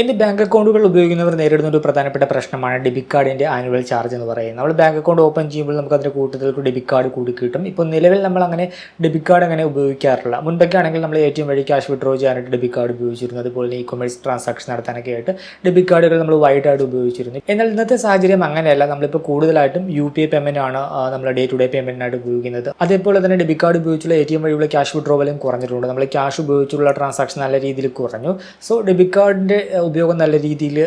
ഇന്ന് ബാങ്ക് അക്കൗണ്ടുകൾ ഉപയോഗിക്കുന്നവർ നേരിടുന്ന ഒരു പ്രധാനപ്പെട്ട പ്രശ്നമാണ് ഡെബിറ്റ് കാർഡിൻ്റെ ആനുവൽ ചാർജ് എന്ന് പറയുന്നത്. നമ്മൾ ബാങ്ക് അക്കൗണ്ട് ഓപ്പൺ ചെയ്യുമ്പോൾ നമുക്ക് അതിൻ്റെ കൂട്ടത്തിൽ ഡെബിറ്റ് കാർഡ് കൂടി കിട്ടും. ഇപ്പോൾ നിലവിൽ നമ്മൾ അങ്ങനെ ഡെബിറ്റ് കാർഡ് അങ്ങനെ ഉപയോഗിക്കാറില്ല. മുൻപൊക്കെ ആണെങ്കിൽ നമ്മൾ ATM വഴി ക്യാഷ് വിഡ്രോ ചെയ്യാനായിട്ട് ഡെബിറ്റ് കാർഡ് ഉപയോഗിച്ചിരുന്നു. അതുപോലെ ഇ-കൊമേഴ്സ് ട്രാൻസാക്ഷൻ നടത്താനൊക്കെ ആയിട്ട് ഡെബിറ്റ് കാർഡുകൾ നമ്മൾ വൈഡായിട്ട് ഉപയോഗിച്ചിരുന്നു. എന്നാൽ ഇന്നത്തെ സാഹചര്യം അങ്ങനെയല്ല. നമ്മളിപ്പോൾ കൂടുതലായിട്ടും UPI പേയ്മെൻ്റ് ആണ് നമ്മൾ ഡേ ടു ഡേ പേയ്മെൻറ്റിനായിട്ട് ഉപയോഗിക്കുന്നത്. അതേപോലെ തന്നെ ഡെബിറ്റ് കാർഡ് ഉപയോഗിച്ചുള്ള ATM വഴിയുള്ള ക്യാഷ് വിഡ്രോവലും കുറഞ്ഞിട്ടുണ്ട്. നമ്മൾ ക്യാഷ് ഉപയോഗിച്ചുള്ള ട്രാൻസാക്ഷൻ നല്ല രീതിയിൽ കുറഞ്ഞു. സോ ഡെബിറ്റ് കാർഡിൻ്റെ ഉപയോഗം നല്ല രീതിയിൽ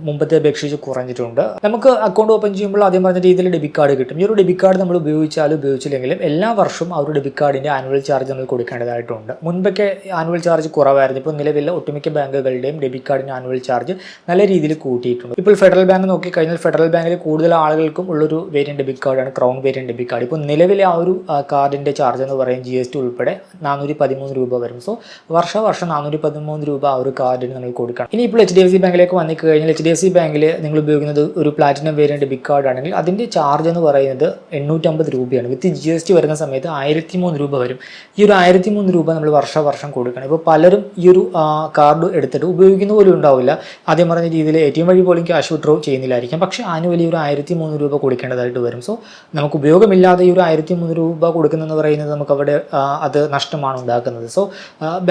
മുമ്പത്തെ അപേക്ഷിച്ച് കുറഞ്ഞിട്ടുണ്ട്. നമുക്ക് അക്കൗണ്ട് ഓപ്പൺ ചെയ്യുമ്പോൾ ആദ്യം പറഞ്ഞ രീതിയിൽ ഡെബിറ്റ് കാർഡ് കിട്ടും. ഈ ഒരു ഡെബിറ്റ് കാർഡ് നമ്മൾ ഉപയോഗിച്ചില്ലെങ്കിലും എല്ലാ വർഷവും ആ ഒരു ഡെബിറ്റ് കാർഡിൻ്റെ ആനുവൽ ചാർജ് നമ്മൾ കൊടുക്കേണ്ടതായിട്ടുണ്ട്. മുൻപൊക്കെ ആനുവൽ ചാർജ് കുറവായിരുന്നു. ഇപ്പോൾ നിലവിൽ ഒട്ടുമിക്ക ബാങ്കുകളുടെയും ഡെബിറ്റ് കാർഡിൻ്റെ ആനുവൽ ചാർജ് നല്ല രീതിയിൽ കൂട്ടിയിട്ടുണ്ട്. ഇപ്പോൾ ഫെഡറൽ ബാങ്ക് നോക്കിക്കഴിഞ്ഞാൽ ഫെഡറൽ ബാങ്കിൽ കൂടുതൽ ആളുകൾക്കും ഉള്ളൊരു വേരിയൻറ്റ് ഡെബിറ്റ് കാർഡാണ് ക്രൗൺ വേരിയൻറ്റ് ഡെബിറ്റ് കാർഡ്. ഇപ്പോൾ നിലവിലെ ആ ഒരു കാർഡിൻ്റെ ചാർജ് എന്ന് പറയും GST ഉൾപ്പെടെ 413 രൂപ വരും. സോ വർഷം 413 രൂപ ആ ഒരു കാർഡിന് നമ്മൾ കൊടുക്കണം. ഇനിയിപ്പോൾ HDFC ബാങ്കിലേക്ക് വന്നു കഴിഞ്ഞാൽ HDFC ബാങ്കിൽ നിങ്ങൾ ഉപയോഗിക്കുന്നത് ഒരു പ്ലാറ്റിനം വേരിയൻറ്റ് ഡെബിറ്റ് കാർഡ് ആണെങ്കിൽ അതിൻ്റെ ചാർജ് എന്ന് പറയുന്നത് 850 രൂപയാണ്. വിത്ത് GST വരുന്ന സമയത്ത് 1003 രൂപ വരും. ഈ ഒരു 1003 രൂപ നമ്മൾ വർഷം കൊടുക്കണം. ഇപ്പോൾ പലരും ഈ ഒരു കാർഡ് എടുത്തിട്ട് ഉപയോഗിക്കുന്ന പോലും ഉണ്ടാവില്ല. ആദ്യം പറഞ്ഞ രീതിയിൽ ATM വഴി പോലും ക്യാഷ് വിഡ്രോ ചെയ്യുന്നില്ലായിരിക്കും. പക്ഷേ ആനുവലി ഒരു 1003 രൂപ കൊടുക്കേണ്ടതായിട്ട് വരും. സോ നമുക്ക് ഉപയോഗമില്ലാതെ ഈ ഒരു 1003 രൂപ കൊടുക്കുന്നതെന്ന് പറയുന്നത് നമുക്ക് അവിടെ അത് നഷ്ടമാണ് ഉണ്ടാക്കുന്നത്. സോ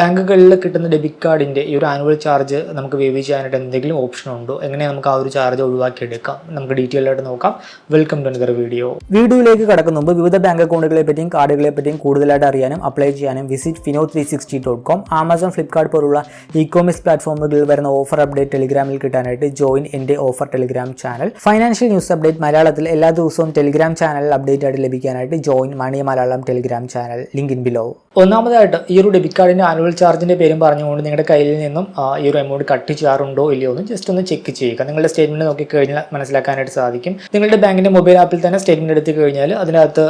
ബാങ്കുകളിൽ കിട്ടുന്ന ഡെബിറ്റ് കാർഡിൻ്റെ ഈ ഒരു ആനുവൽ ചാർജ് നമുക്ക് വേവ് ചെയ്യാനായിട്ട് എന്തെങ്കിലും ഓപ്ഷൻ ഉണ്ടോ, എങ്ങനെ നമുക്ക് ആ ഒരു ചാർജ് ഒഴിവാക്കിയെടുക്കാം, നമുക്ക് ഡീറ്റെയിൽ ആയിട്ട് നോക്കാം. വെൽക്കം ടു അനദർ വീഡിയോയിലേക്ക് കടക്കുന്ന മുമ്പ് വിവിധ ബാങ്ക് അക്കൗണ്ടുകളെ പറ്റിയും കാർഡുകളെ പറ്റിയും കൂടുതലായിട്ട് അറിയാനും അപ്ലൈ ചെയ്യാനും വിസിറ്റ് fino360.com, ആമസോൺ, ഫ്ലിപ്കാർട്ട് പോലുള്ള ഇ-കൊമേഴ്സ് പ്ലാറ്റ്ഫോമുകളിൽ വരുന്ന ഓഫർ അപ്ഡേറ്റ് ടെലിഗ്രാമിൽ കിട്ടാനായിട്ട് ജോയിൻ എൻ്റെ offer telegram channel. Financial news update മലയാളത്തിൽ എല്ലാ ദിവസവും ടെലിഗ്രാം ചാനലിൽ അപ്ഡേറ്റ് ആയിട്ട് ലഭിക്കാനായിട്ട് join money Malayalam telegram channel, link in below. ഒന്നാമതായിട്ട് ഈ ഒരു ഡെബിറ്റ് കാർഡിൻ്റെ ആനുവൽ ചാർജിൻ്റെ പേരും പറഞ്ഞുകൊണ്ട് നിങ്ങളുടെ കയ്യിൽ നിന്നും ഈ ഒരു എമൗണ്ട് കട്ട് ചെയ്യാറുണ്ടോ ഇല്ലയോ എന്ന് ജസ്റ്റ് ഒന്ന് ചെക്ക് ചെയ്യുക. നിങ്ങളുടെ സ്റ്റേറ്റ്മെൻറ്റ് നോക്കിക്കഴിഞ്ഞാൽ മനസ്സിലാക്കാനായിട്ട് സാധിക്കും. നിങ്ങളുടെ ബാങ്കിൻ്റെ മൊബൈൽ ആപ്പിൽ തന്നെ സ്റ്റേറ്റ്മെൻറ്റ് എടുത്തു കഴിഞ്ഞാൽ അതിനകത്ത്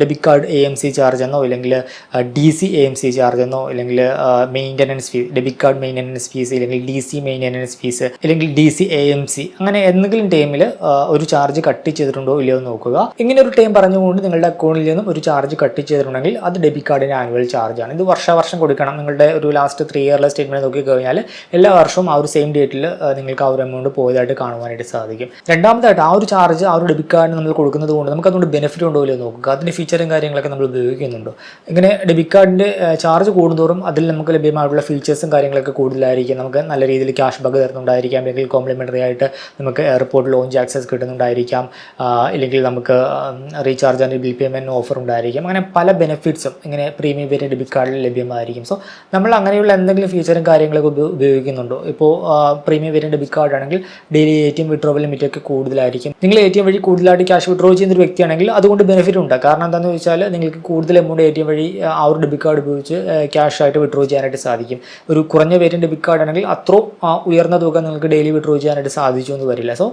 ഡെബിറ്റ് കാർഡ് AMC ചാർജ് എന്നോ ഇല്ലെങ്കിൽ DC AMC ചാർജ് എന്നോ ഇല്ലെങ്കിൽ maintenance fees, debit card maintenance fees, ഇല്ലെങ്കിൽ DC മെയിൻ്റനൻസ് ഫീസ്, അല്ലെങ്കിൽ DC AMC, അങ്ങനെ എന്തെങ്കിലും ടൈമിൽ ഒരു ചാർജ് കട്ട് ചെയ്തിട്ടുണ്ടോ ഇല്ലയോ എന്ന് നോക്കുക. ഇങ്ങനെ ഒരു ടൈം പറഞ്ഞുകൊണ്ട് നിങ്ങളുടെ അക്കൗണ്ടിൽ നിന്നും ഒരു ചാർജ് കട്ട് ചെയ്തിട്ടുണ്ടെങ്കിൽ അത് ഡെബിറ്റ് കാർഡിൻ്റെ ആനുവൽ ചാർജാണ്. ഇത് വർഷം കൊടുക്കണം. നിങ്ങളുടെ ഒരു ലാസ്റ്റ് 3 ഇയറിലെ സ്റ്റേറ്റ്മെൻറ്റ് നോക്കിക്കഴിഞ്ഞാൽ എല്ലാ വർഷവും ആ ഒരു സെയിം ഡേറ്റിൽ നിങ്ങൾക്ക് ആ ഒരു എമൗണ്ട് പോയതായിട്ട് കാണുവാനായിട്ട് സാധിക്കും. രണ്ടാമതായിട്ട് ആ ഒരു ചാർജ് ആ ഒരു ഡെബിറ്റ് കാർഡിന് നമ്മൾ കൊടുക്കുന്നത് കൊണ്ട് നമുക്ക് അതുകൊണ്ട് ബെനിഫിറ്റ് ഉണ്ടോ ഇല്ലയോ നോക്കുക. അതിൻ്റെ ഫീച്ചറും കാര്യങ്ങളൊക്കെ നമ്മൾ ഉപയോഗിക്കുന്നുണ്ടോ. ഇങ്ങനെ ഡെബിറ്റ് കാർഡിൻ്റെ ചാർജ് കൂടുന്തോറും അതിൽ നമുക്ക് ലഭ്യമായിട്ടുള്ള ഫീച്ചേഴ്സും കാര്യങ്ങളൊക്കെ കൂടുതലായിരിക്കും. നമുക്ക് നല്ല രീതിയിൽ ക്യാഷ് ബാക്ക് തരുന്നുണ്ടായിരിക്കാം, അല്ലെങ്കിൽ കോംപ്ലിമെൻ്ററി ആയിട്ട് നമുക്ക് എയർപോർട്ട് ലോഞ്ച് ആക്സസ് കിട്ടുന്നുണ്ടായിരിക്കാം, ഇല്ലെങ്കിൽ നമുക്ക് recharge and bill payment offer ഉണ്ടായിരിക്കും. അങ്ങനെ പല ബെനിഫിറ്റ്സും ഇങ്ങനെ പ്രീമിയം വേരിയൻറ്റ് ഡെബിറ്റ് കാർഡിൽ ലഭ്യമായിരിക്കും. സോ നമ്മൾ അങ്ങനെയുള്ള എന്തെങ്കിലും ഫീച്ചറും കാര്യങ്ങളൊക്കെ ഉപയോഗിക്കുന്നുണ്ടോ. ഇപ്പോൾ പ്രീമിയം വേരിയൻറ്റ് ഡെബിറ്റ് കാർഡ് ആണെങ്കിൽ ഡെയിലി ATM വിഡ്രോവൽ ലിമിറ്റൊക്കെ കൂടുതലായിരിക്കും. നിങ്ങൾ ATM വഴി കൂടുതലായിട്ട് ക്യാഷ് വിഡ്രോ ചെയ്യുന്ന ഒരു വ്യക്തിയാണെങ്കിൽ അതുകൊണ്ട് ബെനിഫിറ്റ് ഉണ്ട്. കാരണം എന്താണെന്ന് വെച്ചാൽ നിങ്ങൾക്ക് കൂടുതൽ എമൗണ്ട് ATM വഴി ആ ഒരു ഡെബിറ്റ് കാർഡ് ഉപയോഗിച്ച് ക്യാഷ് ആയിട്ട് വിഡ്രോ ചെയ്യാനായിട്ട് സാധിക്കും. ഒരു കുറഞ്ഞ വേരിയൻറ്റ് ഡെബിറ്റ് കാർഡ് ആണെങ്കിൽ അത്രയും ഉയർന്ന തുക നിങ്ങൾക്ക് ഡെയിലി വിഡ്രോ ചെയ്യാനായിട്ട് സാധിച്ചു എന്ന് വരില്ല. സോ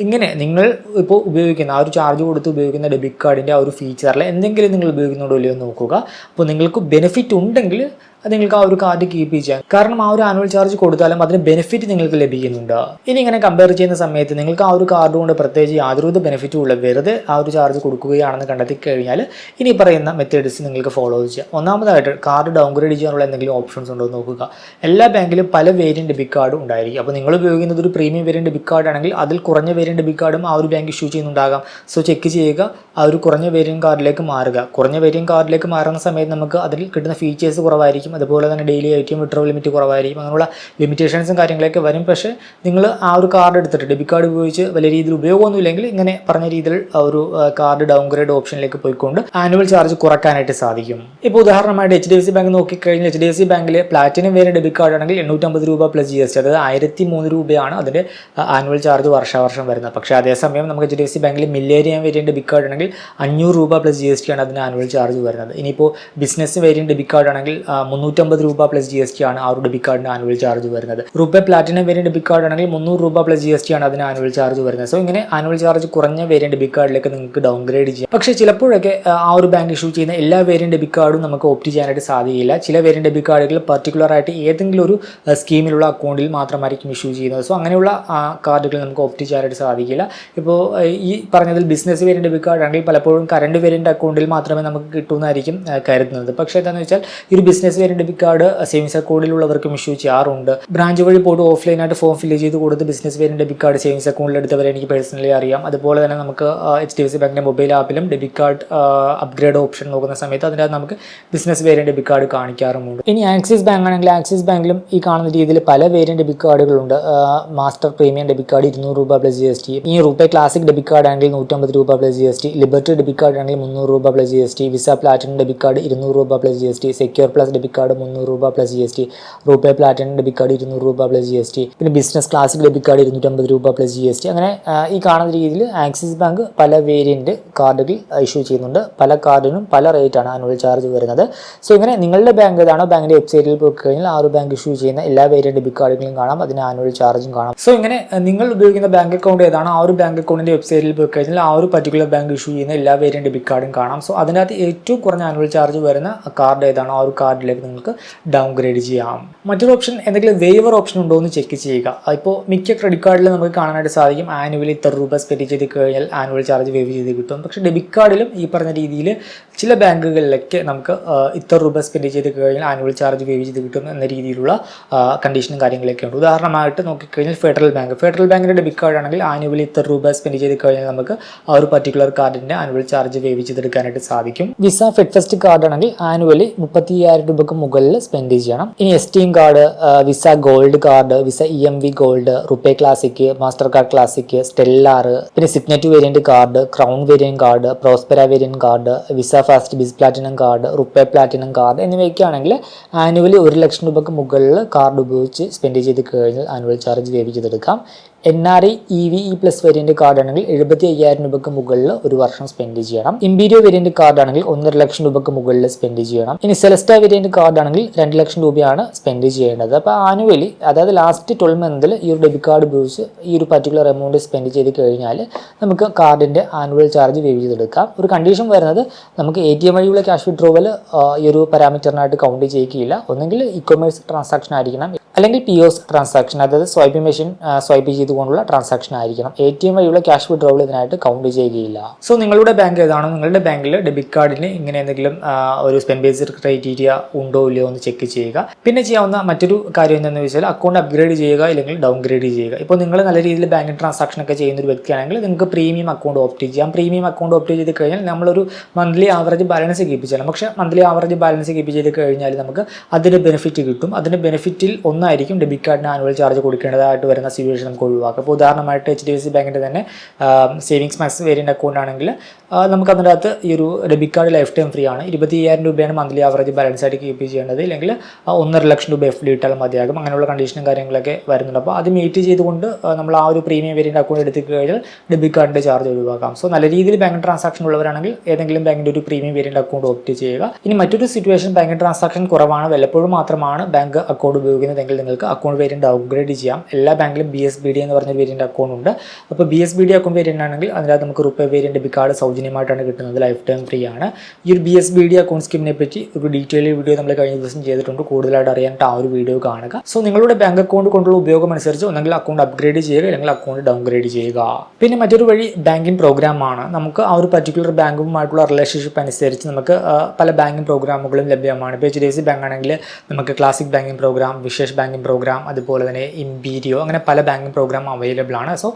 ഇങ്ങനെ നിങ്ങൾ ഇപ്പോൾ ഉപയോഗിക്കുന്ന ആ ഒരു ചാർജ് കൊടുത്ത് ഉപയോഗിക്കുന്ന ഡെബിറ്റ് കാർഡിൻ്റെ ആ ഒരു ഫീച്ചറിൽ എന്തെങ്കിലും നിങ്ങൾ ഉപയോഗിക്കുന്നുണ്ടോ ഇല്ലയോ നോക്കുക. അപ്പോൾ നിങ്ങൾക്ക് ബെനിഫിറ്റ് ഉണ്ടെങ്കിൽ അത് നിങ്ങൾക്ക് ആ ഒരു കാർഡ് കീപ്പ് ചെയ്യാം. കാരണം ആ ഒരു ആനുവൽ ചാർജ് കൊടുത്താലും അതിന് ബെനിഫിറ്റ് നിങ്ങൾക്ക് ലഭിക്കുന്നുണ്ട്. ഇനി ഇങ്ങനെ കമ്പയർ ചെയ്യുന്ന സമയത്ത് നിങ്ങൾക്ക് ആ ഒരു കാർഡ് കൊണ്ട് പ്രത്യേകിച്ച് യാതൊരു ബെനിഫിറ്റും ഉള്ള വെറുതെ ആ ഒരു ചാർജ് കൊടുക്കുകയാണെന്ന് കണ്ടെത്തി കഴിഞ്ഞാൽ ഇനി പറയുന്ന മെത്തേഡ്സ് നിങ്ങൾക്ക് ഫോളോ ചെയ്യാം. ഒന്നാമതായിട്ട് കാർഡ് ഡൗൺഗ്രേഡ് ചെയ്യാനുള്ള എന്തെങ്കിലും ഓപ്ഷൻസ് ഉണ്ടോ എന്ന് നോക്കുക. എല്ലാ ബാങ്കിലും പല വേരിയൻറ്റ് ഡെബിറ്റ് കാർഡും ഉണ്ടായിരിക്കും. അപ്പോൾ നിങ്ങൾ ഉപയോഗിക്കുന്നത് ഒരു പ്രീമിയം വേരിയൻറ്റ് ഡെബിറ്റ് കാർഡ് ആണെങ്കിൽ അതിൽ കുറഞ്ഞ വേരിയൻറ്റ് ഡെബിറ്റ് കാർഡും ആ ഒരു ബാങ്ക് ഇഷ്യൂ ചെയ്യുന്നുണ്ടാകാം. സോ ചെക്ക് ചെയ്യുക, ആ ഒരു കുറഞ്ഞ വേരിയൻറ്റ് കാർഡിലേക്ക് മാറുക. കുറഞ്ഞ വേരിയൻറ്റ് കാർഡിലേക്ക് മാറുന്ന സമയത്ത് നമുക്ക് അതിൽ കിട്ടുന്ന ഫീച്ചേഴ്സ് കുറവായിരിക്കും. അതുപോലെ തന്നെ ഡെയിലി ATM വിഡ്രോ ലിമിറ്റ് കുറവായിരിക്കും. അങ്ങനെയുള്ള ലിമിറ്റേഷൻസും കാര്യങ്ങളൊക്കെ വരും. പക്ഷേ നിങ്ങൾ ആ ഒരു കാർഡ് എടുത്തിട്ട് ഡെബിറ്റ് കാർഡ് ഉപയോഗിച്ച് വലിയ രീതിയിൽ ഉപയോഗമൊന്നുമില്ലെങ്കിൽ ഇങ്ങനെ പറഞ്ഞ രീതിയിൽ ആ ഒരു കാർഡ് ഡൗൺഗ്രേഡ് ഓപ്ഷനിലേക്ക് പോയിക്കൊണ്ട് ആനുവൽ ചാർജ് കുറക്കാനായിട്ട് സാധിക്കും. ഇപ്പോൾ ഉദാഹരണമായിട്ട് HDFC ബാങ്ക് നോക്കിക്കഴിഞ്ഞാൽ HDFC ബാങ്കിലെ പ്ലാറ്റിനം വേരിയൻറ്റ് ഡെബിറ്റ് കാർഡ് ആണെങ്കിൽ 850 രൂപ പ്ലസ് GST, അതായത് 1003 രൂപയാണ് അതിൻ്റെ ആനുവൽ ചാർജ് വർഷം വരുന്നത്. പക്ഷേ അതേസമയം നമുക്ക് HDFC ബാങ്കിൽ മില്ലേനിയം വേരിയൻറ്റ് ഡെബിറ്റ് കാർഡ് ആണെങ്കിൽ 500 രൂപ പ്ലസ് GST ആണ് അതിന് ആനുവൽ ചാർജ് വരുന്നത്. ഇനിയിപ്പോൾ ബിസിനസ് വേരിയൻറ്റ് ഡെബിറ്റ് കാർഡ് ആണെങ്കിൽ 350 രൂപ പ്ലസ് GST ആണ് ആ ഒരു ഡെബിറ്റ് കാർഡിന് ആനുവൽ ചാർജ് വരുന്നത്. RuPay platinum variant debit card ആണെങ്കിൽ 300 രൂപ പ്ലസ് GST ആണ് അതിന് ആനുവൽ ചാർജ് വരുന്നത്. സോ ഇങ്ങനെ ആനുവൽ ചാർജ് കുറഞ്ഞ വേരിയൻറ്റ് ഡെബിറ്റ് കാർഡിലേക്ക് നിങ്ങൾക്ക് ഡൗൺഗ്രേഡ് ചെയ്യാം. പക്ഷേ ചിലപ്പോഴൊക്കെ ആ ഒരു ബാങ്ക് ഇഷ്യൂ ചെയ്യുന്ന എല്ലാ വേരിയൻറ്റ് ഡെബിറ്റ് കാർഡും നമുക്ക് ഓപ്റ്റ് ചെയ്യാനായിട്ട് സാധിക്കില്ല. ചില വേരിയൻറ്റ് ഡെബിറ്റ് കാർഡുകൾ പർട്ടിക്കുലർ ആയിട്ട് ഏതെങ്കിലും ഒരു സ്കീമിലുള്ള അക്കൗണ്ടിൽ മാത്രമായിരിക്കും ഇഷ്യൂ ചെയ്യുന്നത്. സോ അങ്ങനെയുള്ള കാർഡുകൾ നമുക്ക് ഓപ്റ്റ് ചെയ്യാനായിട്ട് സാധിക്കില്ല. ഇപ്പോൾ ഈ പറഞ്ഞതിൽ ബിസിനസ് വേരിയൻറ്റ് ഡെബിറ്റ് കാർഡ് ആണെങ്കിൽ പലപ്പോഴും കറണ്ട് വേരിയൻറ്റ് അക്കൗണ്ടിൽ മാത്രമേ നമുക്ക് കിട്ടുന്നതായിരിക്കും കരുതുന്നത്. പക്ഷേ എന്താണെന്ന് വെച്ചാൽ ഈ ഒരു business variant debit card savings അക്കൗണ്ടിലുള്ളവർക്കും ഇഷ്യൂ ചെയ്യാറുണ്ട്. ബ്രാഞ്ച് വഴി പോയിട്ട് ഓഫ്ലൈനായിട്ട് ഫോം ഫില്ല് ചെയ്ത് കൊടുത്ത് business variant debit card savings അക്കൗണ്ടിൽ എടുത്തവരെ എനിക്ക് പേഴ്സണലി അറിയാം. അതുപോലെ തന്നെ നമുക്ക് HDFC ബാങ്കിന്റെ മൊബൈൽ ആപ്പിലും ഡെബിറ്റ് കാർഡ് അപ്ഗ്രേഡ് ഓപ്ഷൻ നോക്കുന്ന സമയത്ത് അതിനകത്ത് നമുക്ക് ബിസിനസ് വേരിയന്റ് ഡെബിറ്റ് കാർഡ് കാണിക്കാറുമുണ്ട്. ഇനി ആക്സിസ് ബാങ്ക് ആണെങ്കിൽ ആക്സിസ് ബാങ്കിലും ഈ കാണുന്ന രീതിയിൽ പല വേരിയന്റ് ഡെബിറ്റ് കാർഡുകളുണ്ട്. മാസ്റ്റർ പ്രീമിയം ഡെബിറ്റ് കാർഡ് 200 രൂപ പ്ലസ് GST. ഈ റുപേ ക്ലാസിക് ഡെബിറ്റ് കാർഡ് ആണെങ്കിൽ 150 രൂപ plus GST. Liberty debit card ആണെങ്കിൽ 300 രൂപ plus GST. Visa platinum debit card 200 രൂപ plus GST. Secure plus debit card 300 രൂപ plus GST. RuPay platinum debit card 200 രൂപ plus GST. പിന്നെ ബിസിനസ് ക്ലാസിക് ഡെബിറ്റ് കാർഡ് 250 രൂപ plus GST. അങ്ങനെ ഈ കാണുന്ന രീതിയിൽ ആക്സിസ് ബാങ്ക് പല വേരിയന്റ് കാർഡുകൾ ഇഷ്യൂ ചെയ്യുന്നുണ്ട്. പല കാർഡിനും പല റേറ്റാണ് ആനുവൽ ചാർജ് വരുന്നത്. സോ ഇങ്ങനെ നിങ്ങളുടെ ബാങ്ക് ഏതാണോ ബാങ്കിന്റെ വെബ്സൈറ്റിൽ പോയി കഴിഞ്ഞാൽ ആ ഒരു ബാങ്ക് ഇഷ്യൂ ചെയ്യുന്ന എല്ലാ വേരിയന്റ് ഡെബിറ്റ് കാർഡുകളും കാണാം, അതിന് ആനുവൽ ചാർജും കാണാം. സോ ഇങ്ങനെ നിങ്ങൾ ഉപയോഗിക്കുന്ന ബാങ്ക് അക്കൗണ്ട് ഏതാണോ ആ ഒരു ബാങ്ക് അക്കൗണ്ടിന്റെ വെബ്സൈറ്റിൽ പോയി കഴിഞ്ഞാൽ ആ ഒരു പർട്ടിക്കുലർ ബാങ്ക് ഇഷ്യൂ ചെയ്യുന്ന എല്ലാ വേരിയന്റ് ഡെബിറ്റ് കാർഡും കാണാം. സോ അതിനകത്ത് ഏറ്റവും കുറഞ്ഞ ആനുവൽ ചാർജ് വരുന്ന കാർഡ് ഏതാണോ ആ ഒരു കാർഡിലേക്ക് നിങ്ങൾക്ക് ഡൗൺഗ്രേഡ് ചെയ്യാം. മറ്റൊരു ഓപ്ഷൻ എന്തെങ്കിലും വേവർ ഓപ്ഷൻ ഉണ്ടോ എന്ന് ചെക്ക് ചെയ്യുക. ഇപ്പോൾ മിക്ക ക്രെഡിറ്റ് കാർഡിൽ നമുക്ക് കാണാനായിട്ട് സാധിക്കും ആനുവലി 3 രൂപ സ്പെൻഡ് ചെയ്ത് കഴിഞ്ഞാൽ ആനുവൽ ചാർജ് വേവ് ചെയ്ത് കിട്ടും. പക്ഷേ ഡെബിറ്റ് കാർഡിലും ഈ പറഞ്ഞ രീതിയിൽ ചില ബാങ്കുകളിലൊക്കെ നമുക്ക് 3 രൂപ സ്പെൻഡ് ചെയ്ത് കഴിഞ്ഞാൽ ആനുവൽ ചാർജ് വേവ് ചെയ്ത് കിട്ടും എന്ന രീതിയിലുള്ള കണ്ടീഷനും കാര്യങ്ങളൊക്കെ ഉണ്ട്. ഉദാഹരണമായിട്ട് നോക്കിക്കഴിഞ്ഞാൽ ഫെഡറൽ ബാങ്കിന്റെ ഡെബിറ്റ് കാർഡ് ആണെങ്കിൽ ആനുവലി 3 രൂപ സ്പെൻഡ് ചെയ്ത് കഴിഞ്ഞാൽ നമുക്ക് ആ ഒരു പർട്ടിക്കുലർ കാർഡിന്റെ ആനുവൽ ചാർജ് വേവ് ചെയ്തെടുക്കാനായിട്ട് സാധിക്കും. വിസ ഫെഡ്ഫസ്റ്റ് കാർഡ് ആണെങ്കിൽ ആനുവലി 35,000 രൂപയ്ക്ക് മുകളിൽ സ്പെൻഡ് ചെയ്യണം. ഇനി esteem card, Visa gold card, Visa EMV gold, RuPay classic, Mastercard classic, stellar, പിന്നെ signet variant card, crown variant card, prospera variant card, Visa fast biz platinum card, RuPay platinum card എന്നിവയൊക്കെയാണെങ്കിൽ annually 1 ലക്ഷം രൂപയ്ക്ക് മുകളിൽ card ഉപയോഗിച്ച് spend ചെയ്ത് കഴിഞ്ഞാൽ annual charge waive ചെയ്തെടുക്കാം. NRI EVE plus variant card ആണെങ്കിൽ 75,000 രൂപയ്ക്ക് മുകളിൽ ഒരു വർഷം സ്പെൻഡ് ചെയ്യണം. ഇമ്പീരിയോ വേരിയന്റ് കാർഡ് ആണെങ്കിൽ 1.5 ലക്ഷം രൂപയ്ക്ക് മുകളിൽ സ്പെൻഡ് ചെയ്യണം. ഇനി സെലസ്റ്റ വേരിയന്റ് കാർഡ് ആണെങ്കിൽ 2 ലക്ഷം രൂപയാണ് സ്പെൻഡ് ചെയ്യേണ്ടത്. അപ്പോൾ ആനുവലി അതായത് ലാസ്റ്റ് 12 മന്തിൽ ഈ ഒരു ഡെബിറ്റ് കാർഡ് ഉപയോഗിച്ച് ഈ ഒരു പർട്ടിക്കുലർ എമൗണ്ട് സ്പെൻഡ് ചെയ്ത് കഴിഞ്ഞാൽ നമുക്ക് കാർഡിന്റെ ആനുവൽ ചാർജ് വേവ് ചെയ്തെടുക്കാം. ഒരു കണ്ടീഷൻ വരുന്നത് നമുക്ക് ATM വഴിയുള്ള ക്യാഷ് വിഡ്രോവൽ ഈ ഒരു പാരാമീറ്ററിനായിട്ട് കൗണ്ട് ചെയ്യുകയില്ല. ഒന്നെങ്കിൽ ഇ-കൊമേഴ്സ് ട്രാൻസാക്ഷൻ ആയിരിക്കണം, അല്ലെങ്കിൽ POS ട്രാൻസാക്ഷൻ, അതായത് സ്വൈപ്പ് മെഷീൻ സ്വൈപ്പ് ചെയ്തുകൊണ്ടുള്ള ട്രാൻസാക്ഷൻ ആയിരിക്കണം. ATM വഴിയുള്ള ക്യാഷ് വിഡ്രോവൽ ഇതിനായിട്ട് കൗണ്ട് ചെയ്യുകയില്ല. സോ നിങ്ങളുടെ ബാങ്ക് ഏതാണോ നിങ്ങളുടെ ബാങ്കിൽ ഡെബിറ്റ് കാർഡിന് ഇങ്ങനെ എന്തെങ്കിലും ഒരു സ്പെൻഡ് ബേസ്ഡ് ക്രൈറ്റീരിയ ഉണ്ടോ ഇല്ലയോ എന്ന് ചെക്ക് ചെയ്യുക. പിന്നെ ചെയ്യാവുന്ന മറ്റൊരു കാര്യം എന്താണെന്ന് വെച്ചാൽ അക്കൗണ്ട് അപ്ഗ്രേഡ് ചെയ്യുക അല്ലെങ്കിൽ ഡൗൺഗ്രേഡ് ചെയ്യുക. ഇപ്പോൾ നിങ്ങൾ നല്ല രീതിയിൽ ബാങ്കിങ് ട്രാൻസാക്ഷൻ ഒക്കെ ചെയ്യുന്ന ഒരു വ്യക്തിയാണെങ്കിൽ നിങ്ങൾക്ക് പ്രീമിയം അക്കൗണ്ട് ഓപ്റ്റ് ചെയ്യാം. പ്രീമിയം അക്കൗണ്ട് ഓപ്റ്റ് ചെയ്ത് കഴിഞ്ഞാൽ നമ്മളൊരു മന്ത്ലി ആവറേജ് ബാലൻസ് കീപ്പ് ചെയ്യണം. പക്ഷേ മന്ത്ലി ആവറേജ് ബാലൻസ് കീപ്പ് ചെയ്ത് കഴിഞ്ഞാൽ നമുക്ക് അതിൻ്റെ ബെനിഫിറ്റ് കിട്ടും. അതിൻ്റെ ബെനിഫിറ്റിൽ ഒന്നായിരിക്കും ഡെബിറ്റ് കാർഡിന് ആനുവൽ ചാർജ് കൊടുക്കേണ്ടതായിട്ട് വരുന്ന സിറ്റുവേഷൻ നമുക്ക് ഒഴിവാക്കാം. അപ്പോൾ ഉദാഹരണമായിട്ട് HDFC ബാങ്കിൻ്റെ തന്നെ സേവിങ്സ് മാക്സ് വേരിയൻ്റ് അക്കൗണ്ട് ആണെങ്കിൽ നമുക്ക് അതിൻ്റെ അകത്ത് ഈ ഒരു debit card life time free ആണ്. 25,000 രൂപയാണ് മന്ത്ലി ആവറേജ് ബാലൻസ് ആയിട്ട് കീപ്പ് ചെയ്യേണ്ടത്. ഇല്ലെങ്കിൽ 1.5 ലക്ഷം രൂപ FD ഇട്ടാൽ മതിയാകും. അങ്ങനെയുള്ള കണ്ടീഷനും കാര്യങ്ങളൊക്കെ വരുന്നുണ്ട്. അപ്പോൾ അത് മീറ്റ് ചെയ്തുകൊണ്ട് നമ്മൾ ആ ഒരു പ്രീമിയം വേരിയൻ്റ് അക്കൗണ്ട് എടുത്ത് കഴിഞ്ഞാൽ ഡെബിറ്റ് കാർഡിൻ്റെ ചാർജ് ഒഴിവാക്കാം. സോ നല്ല രീതിയിൽ ബാങ്ക് ട്രാൻസാക്ഷൻ ഉള്ളവരാണെങ്കിൽ ഏതെങ്കിലും ബാങ്കിൻ്റെ ഒരു പ്രീമിയം വേരിയൻ്റ് അക്കൗണ്ട് ഓപ്റ്റ് ചെയ്യുക. ഇനി മറ്റൊരു സിറ്റുവേഷൻ ബാങ്ക് ട്രാൻസാക്ഷൻ കുറവാണ്, വല്ലപ്പോഴും മാത്രമാണ് ബാങ്ക് അക്കൗണ്ട് ഉപയോഗിക്കുന്നതെങ്കിൽ നിങ്ങൾക്ക് അക്കൗണ്ട് വേരിയൻ്റ് അപ്ഗ്രേഡ് ചെയ്യാം. എല്ലാ ബാങ്കിലും BSBD എന്ന് പറഞ്ഞ വേരിയൻ്റ് അക്കൗണ്ട് ഉണ്ട്. അപ്പോൾ BSBD അക്കൗണ്ട് വേരിയൻ്റ് ആണെങ്കിൽ അതിനകത്ത് നമുക്ക് റുപേ വേരിയൻ്റ് ഡെബിറ്റ് കാർഡ് സൗജന്യമായിട്ടാണ് കിട്ടുന്നത്, ലൈഫ് ടൈം ഫ്രീ ആണ്. ഈ ഒരു BSBD അക്കൗണ്ട് സ്കീമിനെ പറ്റി ഒരു ഡീറ്റെയിൽ വീഡിയോ നമ്മൾ കഴിഞ്ഞ ദിവസം ചെയ്തിട്ടുണ്ട്. കൂടുതലായിട്ട് അറിയാനായിട്ട് ആ ഒരു വീഡിയോ കാണുക. സോ നിങ്ങളുടെ ബാങ്ക് അക്കൗണ്ട് കൊണ്ടുള്ള ഉപയോഗം അനുസരിച്ച് ഒന്നെങ്കിൽ അക്കൗണ്ട് അപ്ഗ്രേഡ് ചെയ്യുക അല്ലെങ്കിൽ അക്കൗണ്ട് ഡൗൺഗ്രേഡ് ചെയ്യുക. പിന്നെ മറ്റൊരു വഴി ബാങ്കിങ് പ്രോഗ്രാമാണ്. നമുക്ക് ആ ഒരു പർട്ടിക്കുലർ ബാങ്കുമായിട്ടുള്ള റിലേഷൻഷിപ്പ് അനുസരിച്ച് നമുക്ക് പല ബാങ്കിങ് പ്രോഗ്രാമുകളും ലഭ്യമാണ്. ഇപ്പോൾ HDFC ബാങ്ക് ആണെങ്കിൽ നമുക്ക് classic banking program, Vishesh banking program, അതുപോലെ തന്നെ ഇമ്പീരിയോ, അങ്ങനെ പല ബാങ്കിങ് പ്രോഗ്രാം അവൈലബിൾ ആണ്. സോ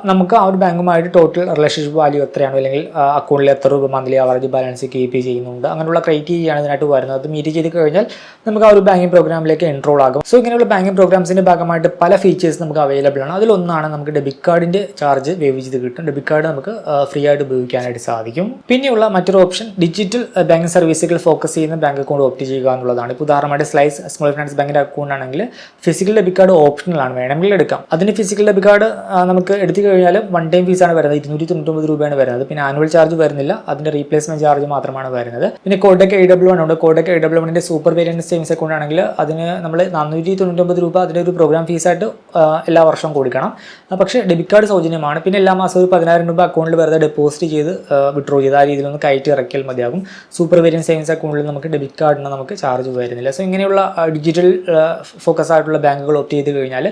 നമുക്ക് ആ ഒരു ബാങ്കുമായിട്ട് ടോട്ടൽ റിലേഷൻഷിപ്പ് വാല്യൂ എത്രയാണോ അല്ലെങ്കിൽ അക്കൗണ്ടിൽ എത്ര രൂപ മന്ത്ലി ആവറേജ് ബാലൻസ് കീപ്പ് ചെയ്യുന്നുണ്ട്, അങ്ങനെയുള്ള ക്രൈറ്റീരിയയാണ് ഇതിനായിട്ട് വരുന്നത്. അത് മീറ്റ് ചെയ്ത് കഴിഞ്ഞാൽ നമുക്ക് ആ ഒരു ബാങ്കിങ് പ്രോഗ്രാമിലേക്ക് എൻറോൾ ആകും. സോ ഇങ്ങനെയുള്ള ബാങ്കിങ് പ്രോഗ്രാംസിൻ്റെ ഭാഗമായിട്ട് പല ഫീച്ചേഴ്സ് നമുക്ക് അവൈലബിൾ ആണ്. അതിലൊന്നാണ് നമുക്ക് ഡെബിറ്റ് കാർഡിൻ്റെ ചാർജ് വേവ് ചെയ്ത് കിട്ടും. ഡെബിറ്റ് കാർഡ് നമുക്ക് ഫ്രീ ആയിട്ട് ഉപയോഗിക്കാനായിട്ട് സാധിക്കും. പിന്നെയുള്ള മറ്റൊരു ഓപ്ഷൻ ഡിജിറ്റൽ ബാങ്കിങ് സർവീസുകൾ ഫോക്കസ് ചെയ്യുന്ന ബാങ്ക് അക്കൗണ്ട് ഓപ്റ്റ് ചെയ്യുക എന്നുള്ളതാണ്. ഇപ്പോൾ ഉദാഹരണമായിട്ട് സ്ലൈസ് സ്മോൾ ഫിനാൻസ് ബാങ്കിൻ്റെ അക്കൗണ്ട് ആണെങ്കിൽ ഫിസിക്കൽ ഡെബിറ്റ് കാർഡ് ഓപ്ഷണൽ ആണ്, വേണമെങ്കിൽ എടുക്കാം. അതിന് ഫിസിക്കൽ ഡെബിറ്റ് കാർഡ് നമുക്ക് എടുത്തു കഴിഞ്ഞാൽ വൺ ടൈം ഫീസാണ് വരുന്നത്, 299 രൂപയാണ് വരുന്നത്. പിന്നെ ആനുവൽ ചാർജ് വരുന്നില്ല, അതിൻ്റെ റീപ്ലേസ്മെന്റ് ചാർജ് മാത്രമാണ് വരുന്നത്. പിന്നെ കോഡക് AW1 ഉണ്ട്. കോഡക് AW1ൻ്റെ സൂപ്പർ വേരിയന്റ് സേവിങ്സ് അക്കൗണ്ട് ആണെങ്കിൽ അതിന് നമ്മൾ 499 രൂപ അതിൻ്റെ ഒരു പ്രോഗ്രാം ഫീസായിട്ട് എല്ലാ വർഷവും കൊടുക്കണം. പക്ഷേ ഡെബിറ്റ് കാർഡ് സൗജന്യമാണ്. പിന്നെ എല്ലാ മാസവും ഒരു 10,000 രൂപ അക്കൗണ്ടിൽ വെറുതെ ഡെപ്പോസിറ്റ് ചെയ്ത് വിഡ്രോ ചെയ്ത് ആ രീതിയിലൊന്ന് കയറ്റി ഇറക്കിയാൽ മതിയാകും. സൂപ്പർ വേരിയന്റ് സേവിങ്സ് അക്കൗണ്ടിൽ നമുക്ക് ഡെബിറ്റ് കാർഡിന് നമുക്ക് ചാർജ് വരുന്നില്ല. സോ ഇങ്ങനെയുള്ള ഡിജിറ്റൽ ഫോക്കസ് ആയിട്ടുള്ള ബാങ്കുകൾ ഓപ്റ്റ് ചെയ്ത് കഴിഞ്ഞാൽ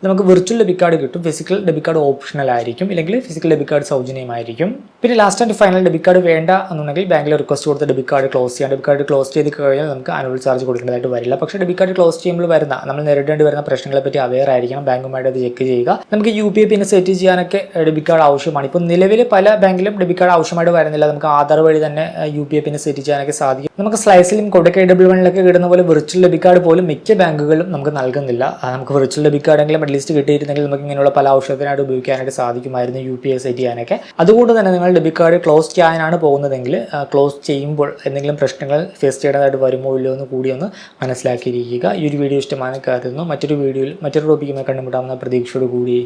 നമുക്ക് വിർച്വൽ ഡെബിറ്റ് കാർഡ് കിട്ടും. ഫിസിക്കൽ ഡെബിറ്റ് കാർഡ് ഓപ്ഷണൽ ആയിരിക്കും, ഇല്ലെങ്കിൽ ഫിസിക്കൽ ഡെബിറ്റ് കാർഡ് സൗജന്യമായിരിക്കും. പിന്നെ last and final debit card വേണ്ട എന്നുണ്ടെങ്കിൽ ബാങ്കിൽ റിക്വസ്റ്റ് കൊടുത്ത് ഡെബിറ്റ് കാർഡ് ക്ലോസ് ചെയ്യാം. ഡെബിറ്റ് കാർഡ് ക്ലോസ് ചെയ്ത് കഴിഞ്ഞാൽ നമുക്ക് ആനുവൽ ചാർജ് കൊടുക്കേണ്ടതായിട്ട് വരില്ല. പക്ഷേ ഡെബിറ്റ് കാർഡ് ക്ലോസ് ചെയ്യുമ്പോൾ നമ്മൾ നേരിടേണ്ടി വരുന്ന പ്രശ്നങ്ങളെ പറ്റി അവെയർ ആയിരിക്കണം. ബാങ്കുമായിട്ട് അത് ചെക്ക് ചെയ്യുക. നമുക്ക് UPI പിന്നെ സെറ്റ് ചെയ്യാനൊക്കെ ഡെബിറ്റ് കാർഡ് ആവശ്യമാണ്. ഇപ്പോൾ നിലവിൽ പല ബാങ്കിലും ഡെബിറ്റ് കാർഡ് ആവശ്യമായിട്ട് വരുന്നില്ല. നമുക്ക് ആധാർ വഴി തന്നെ UPI പിന്നെ സെറ്റ് ചെയ്യാനൊക്കെ സാധിക്കും. നമുക്ക് സ്ലൈസിലും കൊടുക്കേഡബിളിലൊക്കെ കിട്ടുന്ന പോലെ വിർച്വൽ ഡെബിറ്റ് കാർഡ് പോലും മിക്ക ബാങ്കുകളും നമുക്ക് നൽകുന്നില്ല. നമുക്ക് വിർച്വൽ ഡെബിറ്റ് കാർഡെങ്കിലും അറ്റ്ലീസ്റ്റ് കിട്ടിയിരുന്നെങ്കിൽ നമുക്ക് ഇങ്ങനെയുള്ള പല ആവശ്യത്തിനായിട്ട് ഉപയോഗിക്കാനായിട്ട് സാധിക്കുമായിരുന്നു UPI സെറ്റ് ചെയ്യാനൊക്കെ. അതുകൊണ്ട് തന്നെ നിങ്ങൾ ഡെബിറ്റ് കാർഡ് ക്ലോസ് ചെയ്യാനാണ് പോകുന്നതെങ്കിൽ ക്ലോസ് ചെയ്യുമ്പോൾ എന്തെങ്കിലും പ്രശ്നങ്ങൾ ഫേസ് ചെയ്യേണ്ടതായിട്ട് വരുമോ ഇല്ലയോ എന്ന് കൂടി ഒന്ന് മനസ്സിലാക്കിയിരിക്കുക. ഈ ഒരു വീഡിയോ ഇഷ്ടമാണെന്ന് കരുതുന്നു. മറ്റൊരു വീഡിയോയിൽ മറ്റൊരു ടോപ്പിക്കുമായി കണ്ടുമുട്ടാമെന്ന പ്രതീക്ഷയോട് കൂടി